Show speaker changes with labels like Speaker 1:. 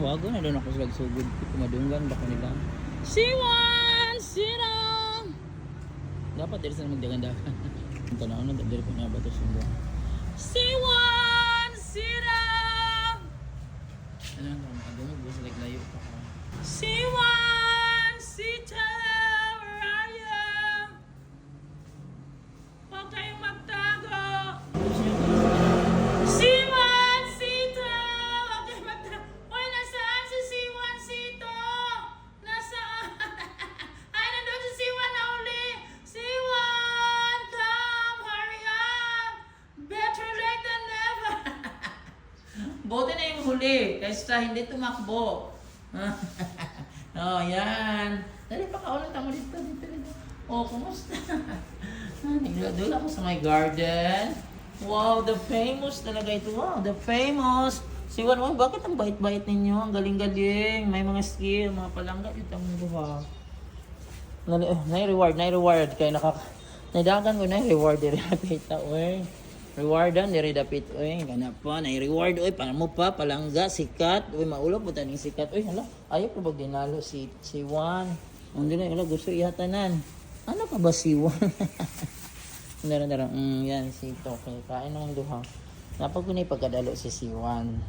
Speaker 1: wago na doon ako sila sugod. Kumadunggan ba ko nila? Siwan! Sirang! Dapat dito sila magdagan-dagan. Ang tanong na, dito ko na ba ito sunggo? Siwan! Sirang! Ano nga, makadungog ba sila layo pa ko? Siwan! Sita! Where are you? Huwag kayong magtago! Siwan! Sita! Huwag kayong magtago! Uy, nasaan si Siwan Sito? Nasaan? Ay, nandun si Siwan na uli! Siwan! Come! Hurry up! Better late than never! Buti na yung huli, kaysa hindi tumakbo. Oh, yan. Dali pa kaulan mo dito. Oh, kumusta? Nagdadula ako sa my garden. Wow, the famous talaga ito. Wow, the famous. Siwan, wow, bakit ang bait-bait ninyo? Ang galing-galing. May mga skill, mga palangga. Ito ang buha. Na-reward. Kaya nadagan ko na-reward. Direpita, uy. Rewardan, dapit, uy. Ganap pa, na-reward, uy. Paano mo pa, palangga, sikat. Uy, maulog po taning sikat. Uy, hala, ayaw ko ba ginalo si Juan? Ang dili, hala, gusto ihatanan. Ano pa ba si Juan? Yan, si Toke. Kain ng duha. Napag ko na ipagkadalo si Juan.